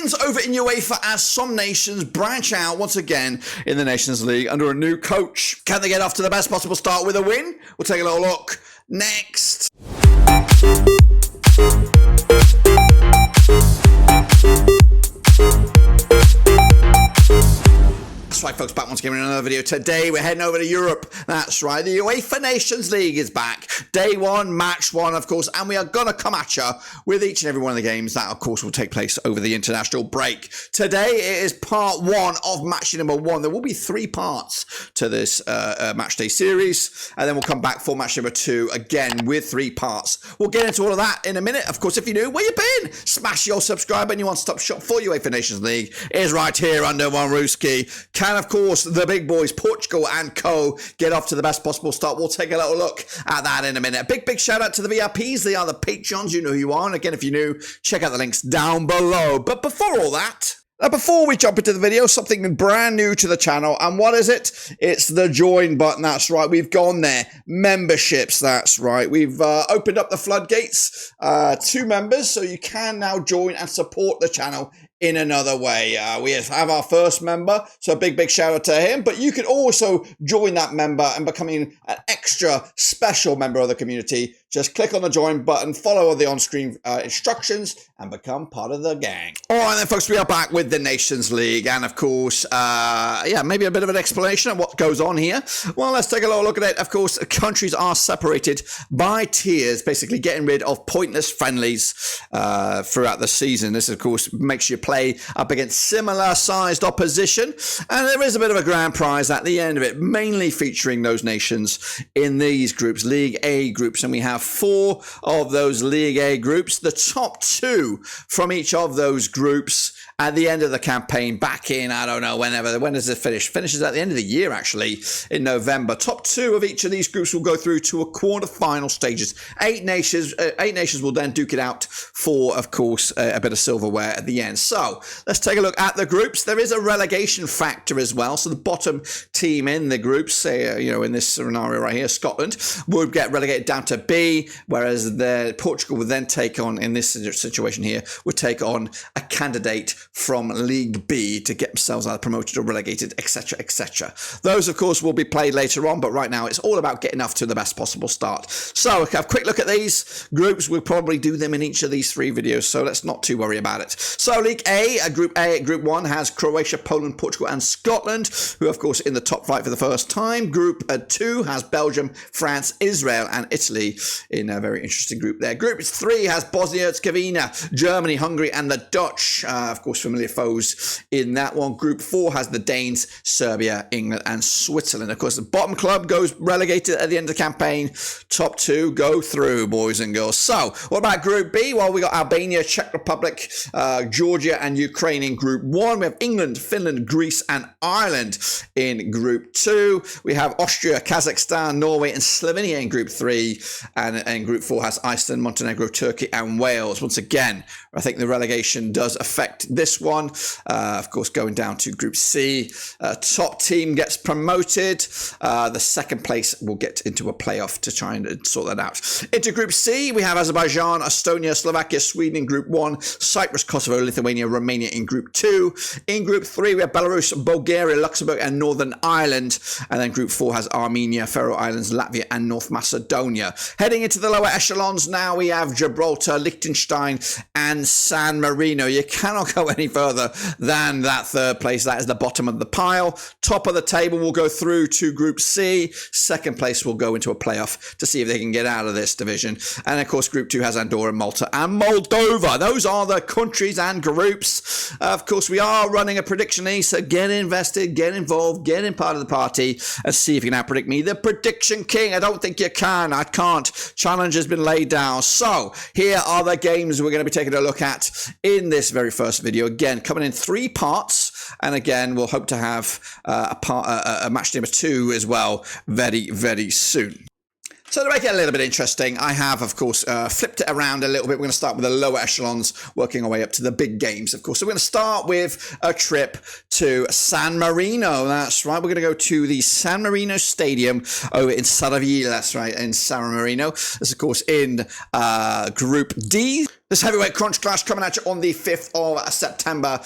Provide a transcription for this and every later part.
begins over in UEFA as some nations branch out once again in the Nations League under a new coach. Can they get off to the best possible start with a win? We'll take a little look next. That's right, folks, back once again in another video. Today we're heading over to Europe. That's right, the UEFA Nations League is back. Day one, match one, of course, and we are going to come at you with each and every one of the games that, of course, will take place over the international break. Today it is part one of match day number one. There will be 3 parts to this match day series, and then we'll come back for match number 2 again with 3 parts. We'll get into all of that in a minute. Of course, if you're new, where you been? Smash your subscribe and your one-stop shop for UEFA Nations League is right here under one Ruski. Can, of course, the big boys, Portugal and co, get off to the best possible start? We'll take a little look at that in a minute. A big shout out to the VIPs. They are the Patreons. You know who you are. And again, if you're new, check out the links down below. But before all that, now, before we jump into the video, something brand new to the channel. And what is it? It's the join button. That's right. We've gone there. Memberships. That's right. We've opened up the floodgates to members, so you can now join and support the channel in another way. We have our first member, so a big shout out to him. But you can also join that member and becoming an extra special member of the community. Just click on the join button, follow the on-screen instructions, and become part of the gang. All right, then, folks, we are back with the Nations League. And, of course, maybe a bit of an explanation of what goes on here. Well, let's take a little look at it. Of course, countries are separated by tiers, basically getting rid of pointless friendlies throughout the season. This, of course, makes you play up against similar-sized opposition. And there is a bit of a grand prize at the end of it, mainly featuring those nations in these groups, League A groups. And we have 4 of those League A groups. The top 2 from each of those groups at the end of the campaign back in, I don't know, when does it finish? Finishes at the end of the year, actually, in November. Top 2 of each of these groups will go through to a quarter-final stages. 8 nations will then duke it out for, of course, a bit of silverware at the end. So let's take a look at the groups. There is a relegation factor as well. So the bottom team in the groups, say, in this scenario right here, Scotland, would get relegated down to B, whereas Portugal would then take on, in this situation here, would take on a candidate from League B to get themselves either promoted or relegated, etc., etc. Those, of course, will be played later on, but right now it's all about getting off to the best possible start. So, we'll have a quick look at these groups. We'll probably do them in each of these 3 videos, so let's not too worry about it. So, League A, Group 1 has Croatia, Poland, Portugal, and Scotland, who, of course, in the top flight for the first time. Group 2 has Belgium, France, Israel, and Italy in a very interesting group there. Group 3 has Bosnia-Herzegovina, Germany, Hungary, and the Dutch, of course, familiar foes in that one. Group 4 has the Danes, Serbia, England, and Switzerland. Of course, the bottom club goes relegated at the end of the campaign. Top 2 go through, boys and girls. So, what about Group B? Well, we got Albania, Czech Republic, Georgia, and Ukraine in Group 1. We have England, Finland, Greece, and Ireland in Group 2. We have Austria, Kazakhstan, Norway, and Slovenia in Group 3. And Group 4 has Iceland, Montenegro, Turkey, and Wales. Once again, I think the relegation does affect this one. Of course, going down to Group C. Top team gets promoted. The second place will get into a playoff to try and sort that out. Into Group C, we have Azerbaijan, Estonia, Slovakia, Sweden in Group 1, Cyprus, Kosovo, Lithuania, Romania in Group 2. In Group 3, we have Belarus, Bulgaria, Luxembourg, and Northern Ireland. And then Group 4 has Armenia, Faroe Islands, Latvia, and North Macedonia. Heading into the lower echelons now, we have Gibraltar, Liechtenstein, and San Marino. You cannot go any further than that third place. That is the bottom of the pile. Top of the table will go through to Group C. Second place will go into a playoff to see if they can get out of this division. And of course, Group 2 has Andorra, Malta, and Moldova. Those are the countries and groups. Of course, we are running a prediction league, so get invested, get involved, get in part of the party, and see if you can now predict me, the prediction king. I don't think you can. I can't. Challenge has been laid down. So here are the games we're going to be taking a look at in this very first video. Again, coming in 3 parts, and again, we'll hope to have a match number 2 as well very soon. So to make it a little bit interesting, I have, of course, flipped it around a little bit. We're going to start with the lower echelons, working our way up to the big games, of course. So we're going to start with a trip to San Marino. That's right. We're going to go to the San Marino Stadium over in Saraville. That's right, in San Marino. This, of course, in Group D. This heavyweight crunch clash coming at you on the 5th of September.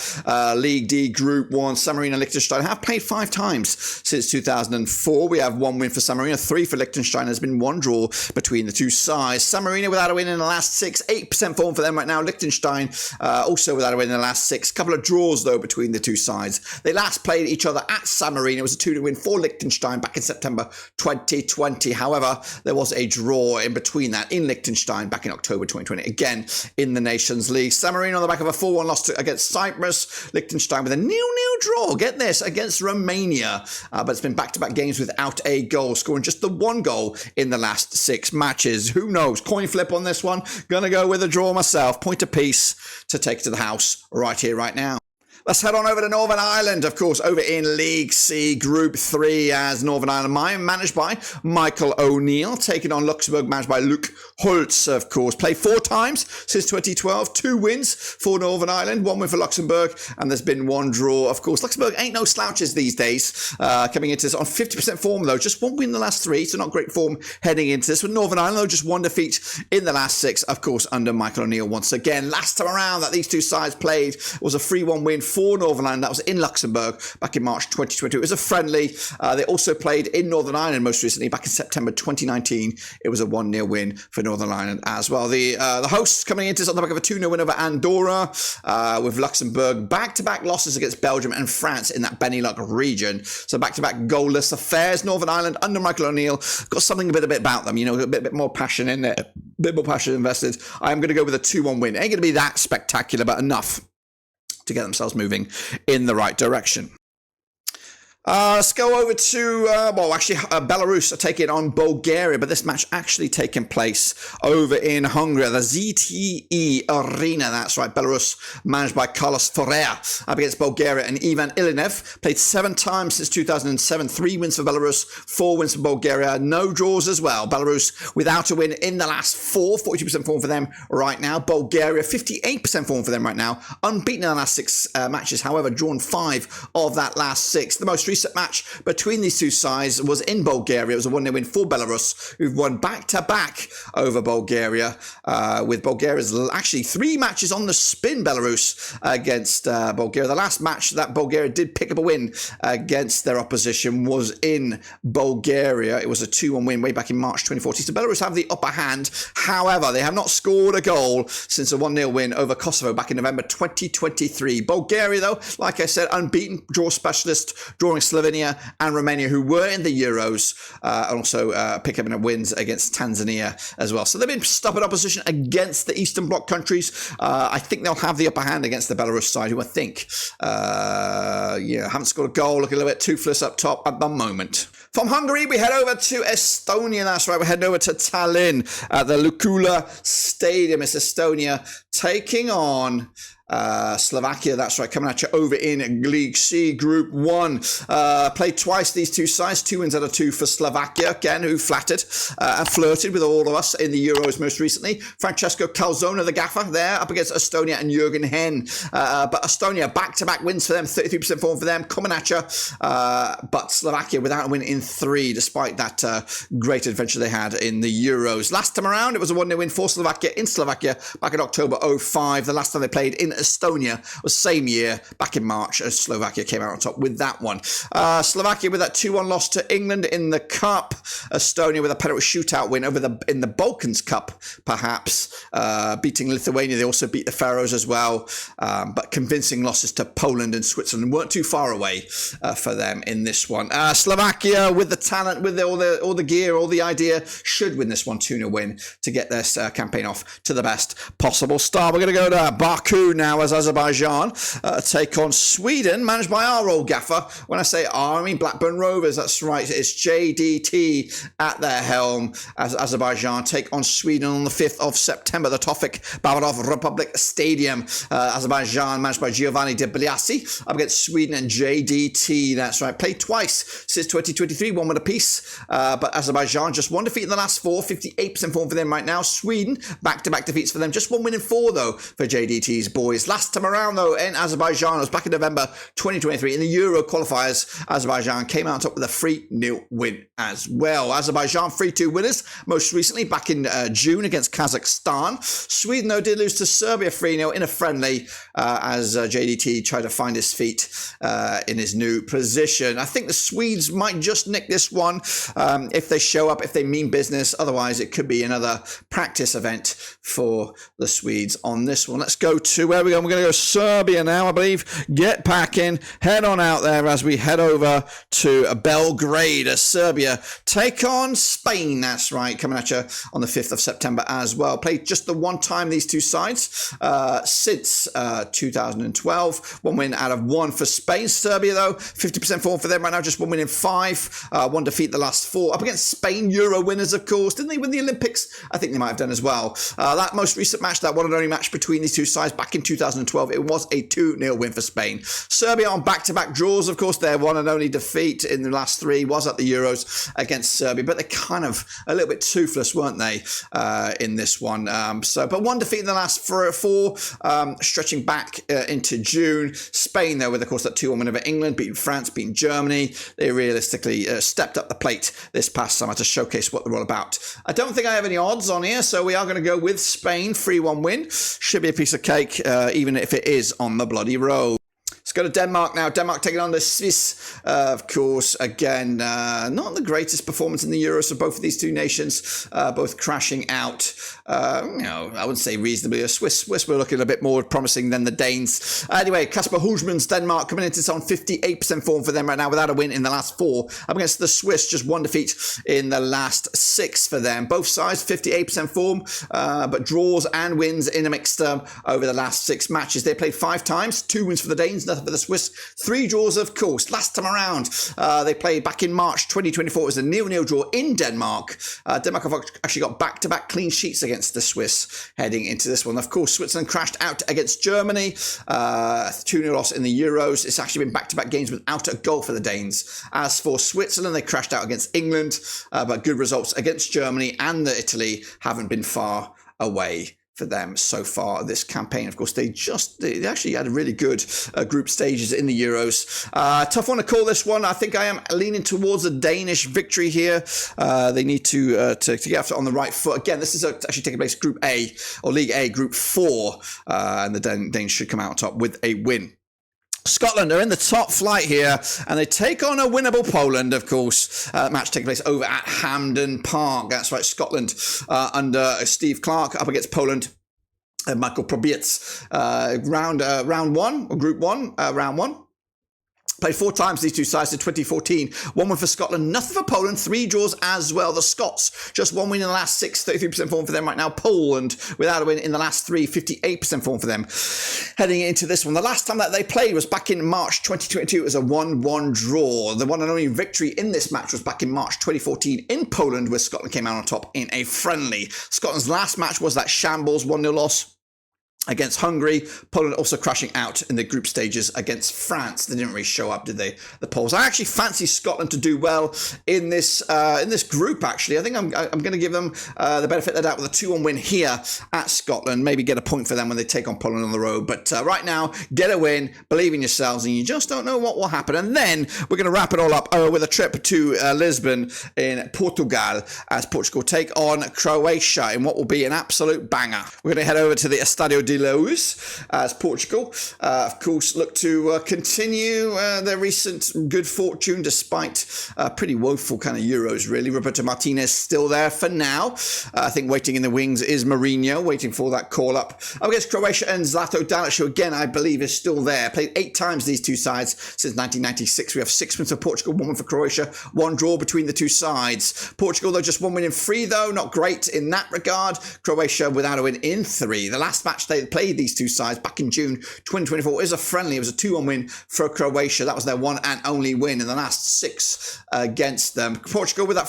League D Group 1. San Marino and Liechtenstein have played 5 times since 2004. We have 1 win for San Marino, 3 for Liechtenstein. There's been 1 draw between the 2 sides. San Marino without a win in the last 6. 8% form for them right now. Liechtenstein also without a win in the last 6. Couple of draws, though, between the 2 sides. They last played each other at San Marino. It was a 2-2 win for Liechtenstein back in September 2020. However, there was a draw in between that in Liechtenstein back in October 2020. Again, in the Nations League. San Marino on the back of a 4-1 loss against Cyprus. Liechtenstein with a 0-0 draw. Get this, against Romania. But it's been back-to-back games without a goal, scoring just the 1 goal in the last 6 matches. Who knows? Coin flip on this one. Gonna go with a draw myself. Point apiece to take to the house right here, right now. Let's head on over to Northern Ireland, of course, over in League C Group 3 as Northern Ireland managed by Michael O'Neill, taking on Luxembourg, managed by Luke Holtz, of course. Played 4 times since 2012, 2 wins for Northern Ireland, 1 win for Luxembourg, and there's been 1 draw, of course. Luxembourg ain't no slouches these days, coming into this on 50% form, though. Just 1 win in the last 3, so not great form heading into this. With Northern Ireland, though, just 1 defeat in the last 6, of course, under Michael O'Neill once again. Last time around that these 2 sides played was a 3-1 win for Northern Ireland. That was in Luxembourg back in March 2022. It was a friendly. They also played in Northern Ireland most recently back in September 2019. It was a 1-0 win for Northern Ireland as well. The hosts coming into this on the back of a 2-0 win over Andorra, with Luxembourg back-to-back losses against Belgium and France in that Benelux region. So back-to-back goalless affairs. Northern Ireland under Michael O'Neill got something a bit about them. You know, a bit more passion in there, a bit more passion invested. I am going to go with a 2-1 win. Ain't going to be that spectacular, but enough to get themselves moving in the right direction. Let's go over to, Belarus are taking on Bulgaria, but this match actually taking place over in Hungary, the ZTE Arena. That's right, Belarus, managed by Carlos Ferrer, up against Bulgaria and Ivan Ilinev. Played 7 times since 2007, 3 wins for Belarus, 4 wins for Bulgaria, no draws as well. Belarus without a win in the last 4, 42% form for them right now. Bulgaria, 58% form for them right now, unbeaten in the last 6 matches, however, drawn 5 of that last 6. The most recent match between these 2 sides was in Bulgaria. It was a 1-0 win for Belarus, who've won back-to-back over Bulgaria, with Bulgaria's actually 3 matches on the spin, Belarus, against Bulgaria. The last match that Bulgaria did pick up a win against their opposition was in Bulgaria. It was a 2-1 win way back in March 2014. So Belarus have the upper hand. However, they have not scored a goal since a 1-0 win over Kosovo back in November 2023. Bulgaria, though, like I said, unbeaten, draw specialist, drawing Slovenia and Romania, who were in the Euros, and also pick up wins against Tanzania as well. So they've been stubborn opposition against the Eastern Bloc countries. I think they'll have the upper hand against the Belarus side, who I think, haven't scored a goal, looking a little bit toothless up top at the moment. From Hungary, we head over to Estonia. That's right, we're heading over to Tallinn at the Lukula Stadium. It's Estonia taking on Slovakia. That's right, coming at you over in League C Group 1. Played twice these 2 sides, 2 wins out of 2 for Slovakia, again, who flattered and flirted with all of us in the Euros most recently. Francesco Calzona, the gaffer, there up against Estonia and Jürgen Henn. But Estonia, back-to-back wins for them, 33% form for them, coming at you. But Slovakia without a win in 3, despite that great adventure they had in the Euros. Last time around, it was a 1-0 win for Slovakia in Slovakia back in October 05. The last time they played in Estonia was same year, back in March, as Slovakia came out on top with that one. Slovakia with that 2-1 loss to England in the Cup. Estonia with a penalty shootout win over in the Balkans Cup, perhaps, beating Lithuania. They also beat the Faroes as well, but convincing losses to Poland and Switzerland weren't too far away for them in this one. Slovakia with the talent, with all the gear, all the idea, should win this one, 2-0 win to get this campaign off to the best possible start. We're going to go to Baku now as Azerbaijan take on Sweden, managed by our old gaffer. When I say our, I mean Blackburn Rovers. That's right, it's JDT at their helm as Azerbaijan take on Sweden on the 5th of September, the Tofik Bavarov Republic Stadium. Azerbaijan managed by Giovanni de Bliassi up against Sweden and JDT. That's right, played twice since 2023, 1 win apiece, but Azerbaijan just 1 defeat in the last 4, 58% form for them right now. Sweden, back-to-back defeats for them, just 1 win in 4 though for JDT's boys. Last time around though in Azerbaijan, it was back in November 2023 in the Euro qualifiers qualifiers. Azerbaijan came out on top with a 3-0 win as well. Azerbaijan 3-2 winners most recently back in June against Kazakhstan. Sweden, though, did lose to Serbia 3-0 in a friendly as JDT tried to find his feet in his new position. I think the Swedes might just nick this one if they show up, if they mean business. Otherwise, it could be another practice event for the Swedes on this one. Let's go to where we go. We're going to go Serbia now, I believe. Get packing, head on out there as we head over to Belgrade as Serbia take on Spain. That's right, coming at you on the 5th of September as well. Played just the one time, these two sides, since 2012. One win out of one for Spain. Serbia, though, 50% form for them right now, just one win in 5. One defeat the last 4. Up against Spain, Euro winners, of course. Didn't they win the Olympics? I think they might have done as well. That most recent match, that one and only match between these two sides back in 2012, it was a 2-0 win for Spain. Serbia on back-to-back draws, of course. Their one and only defeat in the last 3 was at the Euros against Serbia, but they're kind of a little bit toothless, weren't they, in this one? But one defeat in the last 4, stretching back into June. Spain, though, with, of course, that 2-1 win over England, beating France, beating Germany. They realistically stepped up the plate this past summer to showcase what they're all about. I don't think I have any odds on here, so we are going to go with Spain, 3-1 win. Should be a piece of cake, even if it is on the bloody road. Let's go to Denmark now. Denmark taking on the Swiss, of course. Again, not the greatest performance in the Euros for both of these two nations, both crashing out. I wouldn't say reasonably. Swiss were looking a bit more promising than the Danes. Anyway, Kasper Huysman's Denmark coming into this on 58% form for them right now without a win in the last 4. Up against the Swiss, just one defeat in the last 6 for them. Both sides, 58% form, but draws and wins in a mixed over the last 6 matches. They played 5 times, 2 wins for the Danes, nothing for the Swiss, 3 draws, of course. Last time around, they played back in March 2024. It was a 0-0 draw in Denmark. Denmark have actually got back-to-back clean sheets against the Swiss heading into this one. Of course, Switzerland crashed out against Germany. 2-0 loss in the Euros. It's actually been back-to-back games without a goal for the Danes. As for Switzerland, they crashed out against England, but good results against Germany and Italy haven't been far away for them so far this campaign. Of course, they actually had a really good group stages in the Euros. Tough one to call this one. I think I am leaning towards a Danish victory here. They need to get off on the right foot. Again, this is actually taking place Group A, or League A, Group 4, and the Danes should come out on top with a win. Scotland are in the top flight here, and they take on a winnable Poland, of course. Match taking place over at Hampden Park. That's right, Scotland under Steve Clarke up against Poland. Michael Probiec, round 1, or Group 1, round 1. Played 4 times these two sides in 2014. 1 win for Scotland, nothing for Poland, 3 draws as well. The Scots, just 1 win in the last 6, 33% form for them right now. Poland, without a win in the last 3, 58% form for them. Heading into this one, the last time that they played was back in March 2022. It was a 1-1 draw. The one and only victory in this match was back in March 2014 in Poland, where Scotland came out on top in a friendly. Scotland's last match was that shambles 1-0 loss against Hungary. Poland also crashing out in the group stages against France. They didn't really show up, did they, the Poles? I actually fancy Scotland to do well in this group, actually. I think I'm going to give them the benefit of the doubt with a 2-1 win here at Scotland. Maybe get a point for them when they take on Poland on the road. But right now, get a win, believe in yourselves, and you just don't know what will happen. And then we're going to wrap it all up with a trip to Lisbon in Portugal as Portugal take on Croatia in what will be an absolute banger. We're going to head over to the Estadio de Luz as Portugal, of course, look to continue their recent good fortune despite pretty woeful kind of Euros, really. Roberto Martinez still there for now. I think waiting in the wings is Marino, waiting for that call up. Up against Croatia and Zlato Dalic, who again, I believe is still there. Played 8 times these two sides since 1996. We have 6 wins for Portugal, 1 win for Croatia, 1 draw between the two sides. Portugal, though, just 1 win in 3, though. Not great in that regard. Croatia without a win in 3. The last match they played these two sides back in June 2024 is a friendly. It was a 2-1 win for Croatia. That was their one and only win in the last 6 against them. Portugal with that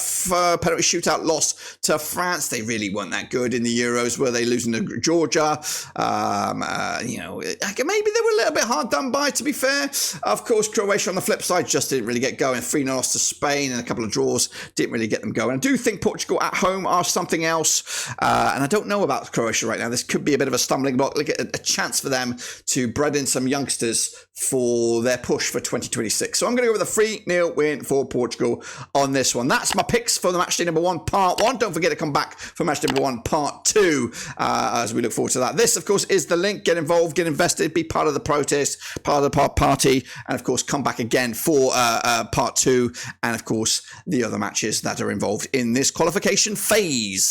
penalty shootout loss to France. They really weren't that good in the Euros. Were they losing to Georgia? Maybe they were a little bit hard done by, to be fair. Of course, Croatia on the flip side just didn't really get going. 3-0 loss to Spain and a couple of draws didn't really get them going. I do think Portugal at home are something else. And I don't know about Croatia right now. This could be a bit of a stumbling block. Look at a chance for them to bred in some youngsters for their push for 2026. So I'm going to go with a 3-0 win for Portugal on this one. That's my picks for the matchday number 1, part 1. Don't forget to come back for matchday number 1, part 2, as we look forward to that. This, of course, is the link. Get involved, get invested, be part of the protest, part of the party, and of course, come back again for part 2, and of course, the other matches that are involved in this qualification phase.